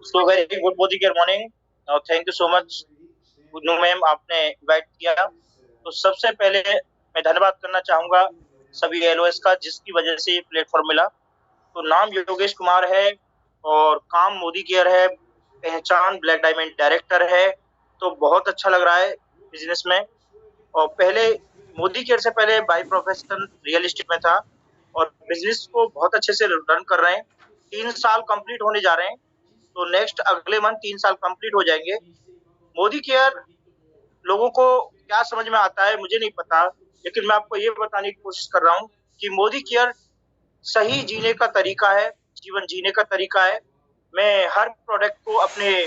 So very good Modi care morning. Thank you so much Gunnu ma'am, आपने invite किया। तो सबसे पहले मैं धन्यवाद करना चाहूंगा सभी एलओएस का, जिसकी वजह से ये प्लेटफॉर्म मिला। तो नाम योगेश कुमार है और काम मोदी केयर है, पहचान ब्लैक डायमंड डायरेक्टर है। तो बहुत अच्छा लग रहा है बिजनेस में। और पहले मोदी केयर से पहले बाई प्रोफेशन रियल एस्टेट में था और बिजनेस को बहुत अच्छे से रन कर रहे हैं। 3 साल कंप्लीट होने जा रहे हैं, तो नेक्स्ट अगले मंथ 3 साल कंप्लीट हो जाएंगे। मोदी केयर लोगों को क्या समझ में आता है मुझे नहीं पता, लेकिन मैं आपको ये बताने की कोशिश कर रहा हूँ कि मोदी केयर सही जीने का तरीका है, जीवन जीने का तरीका है। मैं हर प्रोडक्ट को अपने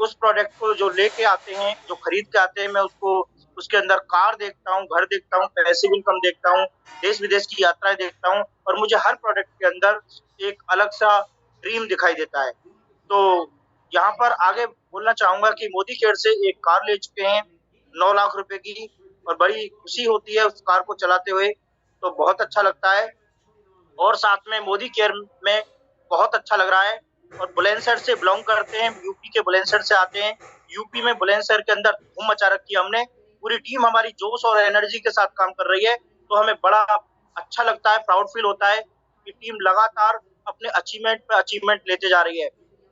उस प्रोडक्ट को जो लेके आते हैं, जो खरीद के आते हैं, मैं उसको उसके अंदर कार देखता हूँ, घर देखता हूँ, पैसिव इनकम देखता हूँ, देश विदेश की यात्राएं देखता हूँ, और मुझे हर प्रोडक्ट के अंदर एक अलग सा ड्रीम दिखाई देता है। तो यहाँ पर आगे बोलना चाहूंगा कि मोदी केयर से एक कार ले चुके हैं 9 लाख रुपए की, और बड़ी खुशी होती है उस कार को चलाते हुए। तो बहुत अच्छा लगता है। और साथ में मोदी केयर में बहुत अच्छा लग रहा है। और बुलंदशहर से बिलोंग करते हैं, यूपी के बुलंदशहर से आते हैं। यूपी में बुलंदशहर के अंदर धूम मचा रखी है हमने। पूरी टीम हमारी जोश और एनर्जी के साथ काम कर रही है। तो हमें बड़ा अच्छा लगता है, प्राउड फील होता है कि टीम लगातार अपने अचीवमेंट पे अचीवमेंट लेते जा रही है।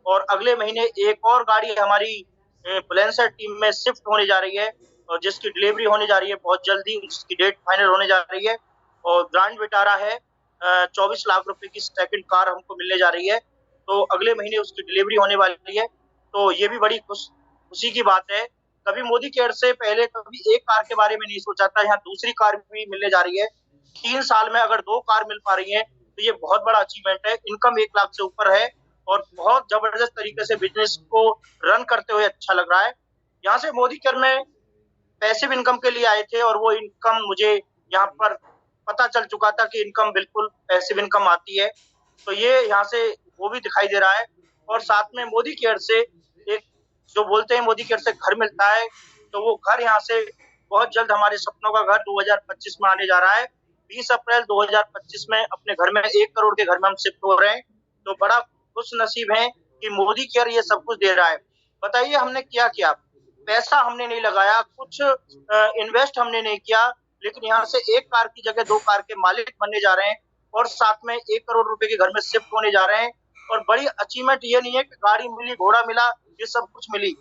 और अगले महीने एक और गाड़ी हमारी बुलंदशहर टीम में शिफ्ट होने जा रही है, और जिसकी डिलीवरी होने जा रही है बहुत जल्दी, उसकी डेट फाइनल होने जा रही है। और ग्रांड विटारा है, 24 लाख रुपए की सेकंड कार हमको मिलने जा रही है। तो अगले महीने उसकी डिलीवरी होने वाली है। तो ये भी बड़ी खुशी की बात है। कभी मोदी केयर से पहले कभी एक कार के बारे में नहीं सोचा था, यहाँ दूसरी कार भी मिलने जा रही है। 3 साल में अगर 2 कार मिल पा रही है तो ये बहुत बड़ा अचीवमेंट है। इनकम 1 लाख से ऊपर है और बहुत जबरदस्त तरीके से बिजनेस को रन करते हुए अच्छा लग रहा है। यहाँ से मोदी केयर में पैसिव इनकम के लिए आए थे, और वो इनकम मुझे यहाँ पर पता चल चुका था कि इनकम बिल्कुल पैसिव इनकम आती है। तो ये यहाँ से वो भी दिखाई दे रहा है। और साथ में मोदी केयर से एक, जो बोलते हैं मोदी केयर से घर मिलता है, तो वो घर यहाँ से बहुत जल्द हमारे सपनों का घर 2025 में आने जा रहा है। 20 अप्रैल 2025 में अपने घर में 1 करोड़ के घर में हम शिफ्ट हो रहे हैं। तो बड़ा खुश नसीब है कि मोदी केयर ये सब कुछ दे रहा है। बताइए हमने क्या किया? पैसा हमने नहीं लगाया, कुछ इन्वेस्ट हमने नहीं किया, लेकिन यहाँ से एक कार की जगह 2 कार के मालिक बनने जा रहे हैं, और साथ में 1 करोड़ रुपए के घर में शिफ्ट होने जा रहे हैं। और बड़ी अचीवमेंट ये नहीं है कि गाड़ी मिली, घोड़ा मिला, ये सब कुछ मिली।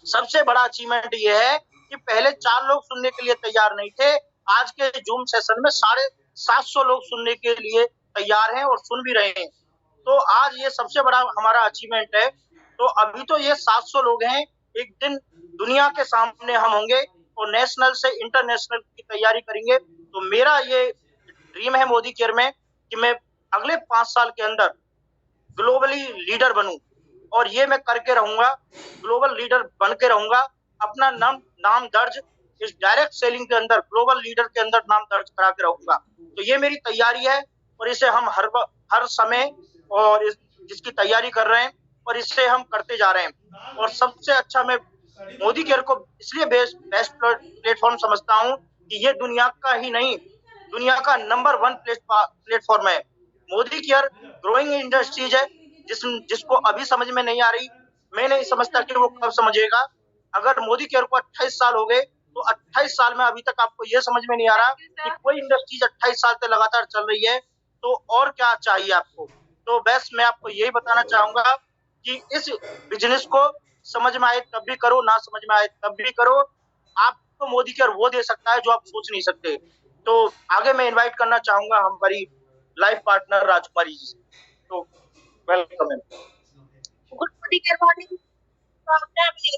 सबसे बड़ा अचीवमेंट ये है कि पहले 4 लोग सुनने के लिए तैयार नहीं थे, आज के जूम सेशन में 750 लोग सुनने के लिए तैयार हैं और सुन भी रहे हैं। तो आज ये सबसे बड़ा हमारा अचीवमेंट है। तो अभी तो ये 700 लोग हैं, एक दिन दुनिया के सामने हम होंगे और नेशनल से इंटरनेशनल की तैयारी करेंगे। तो मेरा ये ड्रीम है मोदी केयर में कि मैं अगले 5 साल के अंदर ग्लोबली लीडर बनूं, और ये मैं करके रहूंगा, ग्लोबल लीडर बन के रहूंगा। अपना नाम नाम दर्ज इस डायरेक्ट सेलिंग के अंदर, ग्लोबल लीडर के अंदर नाम दर्ज करा के रहूंगा। तो ये मेरी तैयारी है, और इसे हम हर समय और जिसकी तैयारी कर रहे हैं, और इससे हम करते जा रहे हैं। और सबसे अच्छा मैं मोदी केयर को इसलिए बेस्ट प्लेटफॉर्म समझता हूँ कि ये दुनिया का ही नहीं, दुनिया का नंबर 1 प्लेटफॉर्म है। मोदी केयर ग्रोइंग इंडस्ट्रीज है, जिसको अभी समझ में नहीं आ रही। मैं नहीं समझता कि वो कब समझेगा। अगर मोदी केयर को 28 साल हो गए, तो 28 साल में अभी तक आपको ये समझ में नहीं आ रहा कि कोई इंडस्ट्रीज 28 साल से लगातार चल रही है, तो और क्या चाहिए आपको? तो बस मैं आपको यही बताना चाहूंगा कि इस बिजनेस को समझ में आए तब भी करो, ना समझ में आए तब भी करो। आपको मोदी केयर वो दे सकता है जो आप सोच नहीं सकते। तो आगे मैं इनवाइट करना चाहूंगा हमारी लाइफ पार्टनर राजकुमारी जी। तो वेलकम है। Good morning. तो आपने अभी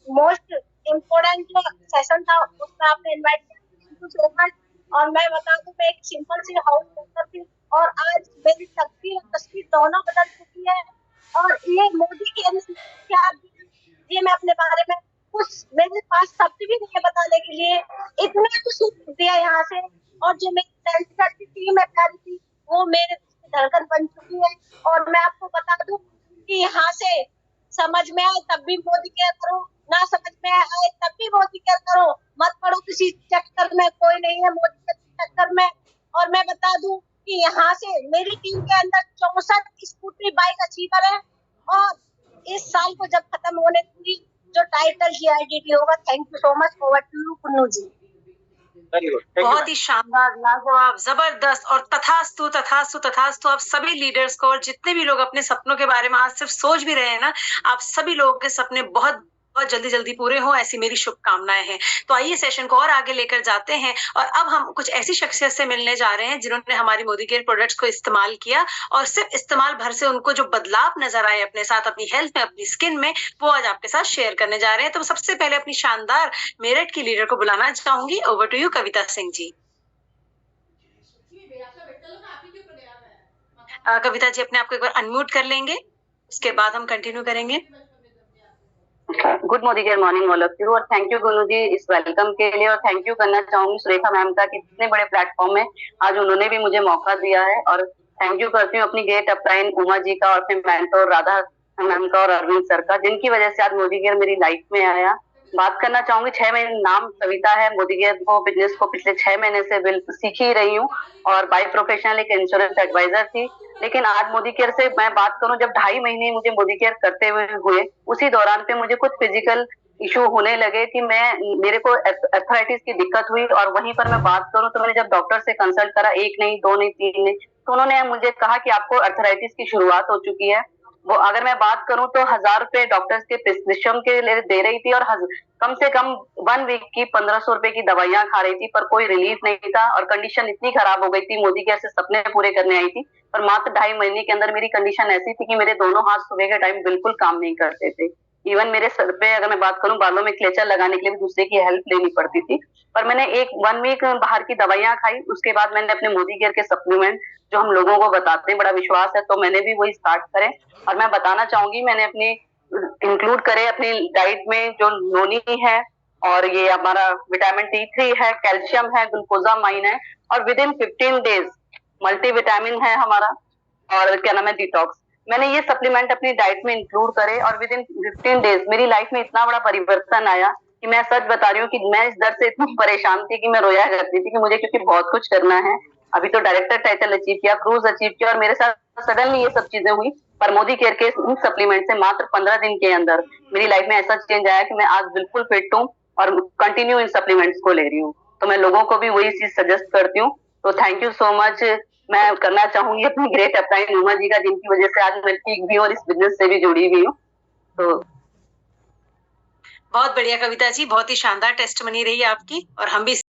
मोस्ट इम्पोर्टेंट जो सेशन था उसमें आपने इनवाइट किया, थैंक यू सो मच। और मैं बता दूं, मैं एक सिंपल सी हाउस मेकर थी, और आज मेरी तकदीर और तस्वीर दोनों बदल चुकी है। और ये मोदी के क्या, ये मैं अपने बारे में कुछ, मेरे पास शब्द भी नहीं है बताने के लिए, इतना कुछ दिया यहाँ से। और जो मेरी टेंथ की टीम है प्यारी थी, वो मेरे धड़कन बन चुकी है। और मैं आपको बता दूं कि यहाँ से समझ में आए तब भी मोदी केयर करो, ना समझ में आए तब भी मोदी केयर करो। मत पड़ो किसी चक्कर में, कोई नहीं है मोदी के चक्कर में। और मैं बता दूं कि यहाँ से मेरी टीम के अंदर 64 स्कूटरी बाइक अचीवर है, और इस साल को जब खत्म होने की जो टाइटल GIDT होगा। Thank you so much. Over to you Kunnu ji. Very good, thank you. बहुत ही शानदार, लाजवाब, जबरदस्त और तथास्तु तथास्तु तथास्तु। आप सभी लीडर्स को और जितने भी लोग अपने सपनों के बारे में आज सिर्फ सोच भी रहे हैं ना, आप सभी लोगों के सपने बहुत बहुत जल्दी जल्दी पूरे हो, ऐसी मेरी शुभकामनाएं हैं। तो आइए सेशन को और आगे लेकर जाते हैं और अब हम कुछ ऐसी शख्सियत से मिलने जा रहे हैं जिन्होंने हमारी मोदी केयर प्रोडक्ट्स को इस्तेमाल किया और सिर्फ इस्तेमाल भर से उनको जो बदलाव नजर आए अपने साथ, अपनी हेल्थ में, अपनी स्किन में, वो आज आपके साथ शेयर करने जा रहे हैं। तो सबसे पहले अपनी शानदार मेरठ की लीडर को बुलाना चाहूंगी। Over to you Kavita Singh ji. Kavita ji अपने आप को एक बार अनम्यूट कर लेंगे, उसके बाद हम कंटिन्यू करेंगे। Good Modi care morning all of you, और थैंक यू गुनू जी इस वेलकम के लिए, और थैंक यू करना चाहूंगी सुरेखा मैम का कि इतने बड़े प्लेटफॉर्म में आज उन्होंने भी मुझे मौका दिया है। और थैंक यू करती हूँ अपनी ग्रेट अपलाइन उमा जी का और अपने मेंटर राधा मैम का और अरविंद सर का, जिनकी वजह से आज मोदी केयर मेरी लाइफ में आया। बात करना चाहूंगी 6 महीने, नाम कविता है, मोदी केयर को बिजनेस को पिछले 6 महीने से सीख ही रही हूँ और बाय प्रोफेशनल एक इंश्योरेंस एडवाइजर थी। लेकिन आज मोदी केयर से मैं बात करूं, जब 2.5 महीने मुझे मोदी केयर करते हुए उसी दौरान पे मुझे कुछ फिजिकल इशू होने लगे कि मेरे को एर्थराइटिस की दिक्कत हुई। और वहीं पर मैं बात करूं तो मैंने जब डॉक्टर से कंसल्ट करा, 1 नहीं 2 नहीं 3 नहीं, तो उन्होंने मुझे कहा कि आपको एर्थराइटिस की शुरुआत हो चुकी है। वो अगर मैं बात करूं तो 1000 रुपए डॉक्टर्स के प्रिस्क्रिप्शन के लिए दे रही थी और कम से कम 1 वीक की 1500 रुपए की दवाइयां खा रही थी, पर कोई रिलीफ नहीं था और कंडीशन इतनी खराब हो गई थी। मोदी केयर से सपने पूरे करने आई थी, पर मात्र 2.5 महीने के अंदर मेरी कंडीशन ऐसी थी कि मेरे दोनों हाथ सुबह के टाइम बिल्कुल काम नहीं करते थे। इवन मेरे सर पे, अगर मैं बात करूं, बालों में क्लेचर लगाने के लिए भी दूसरे की हेल्प लेनी पड़ती थी। पर मैंने 1 वीक बाहर की दवाइयां खाई, उसके बाद मैंने अपने मोदी केयर के सप्लीमेंट जो हम लोगों को बताते हैं, बड़ा विश्वास है, तो मैंने भी वही स्टार्ट करे। और मैं बताना चाहूंगी मैंने अपनी इंक्लूड करे अपनी डाइट में जो नोनी है, और ये हमारा विटामिन D3 है, कैल्शियम है, ग्लूकोजामाइन है, और विद इन 15 डेज मल्टीविटामिन है हमारा, और क्या नाम है, डिटॉक्स। मैंने ये सप्लीमेंट अपनी डाइट में इंक्लूड करे और विद इन 15 डेज मेरी लाइफ में इतना बड़ा परिवर्तन आया कि मैं सच बता रही हूँ कि मैं इस दर्द से इतनी परेशान थी कि मैं रोया करती थी कि मुझे, क्योंकि बहुत कुछ करना है। अभी तो डायरेक्टर टाइटल अचीव किया, क्रूज अचीव किया, और मेरे साथ सडनली ये सब चीजें हुई। पर मोदी केयर के इन सप्लीमेंट से मात्र 15 दिन के अंदर मेरी लाइफ में ऐसा चेंज आया कि मैं आज बिल्कुल फिट हूँ और कंटिन्यू इन सप्लीमेंट्स को ले रही हूँ। तो मैं लोगों को भी वही चीज सजेस्ट करती हूँ। तो थैंक यू सो मच। मैं करना चाहूंगी अपनी ग्रेट अपलाइन उमा जी का, जिनकी वजह से आज मैं ठीक भी हूँ और इस बिजनेस से भी जुड़ी हुई हूँ। तो बहुत बढ़िया कविता जी, बहुत ही शानदार टेस्टमनी रही आपकी और हम भी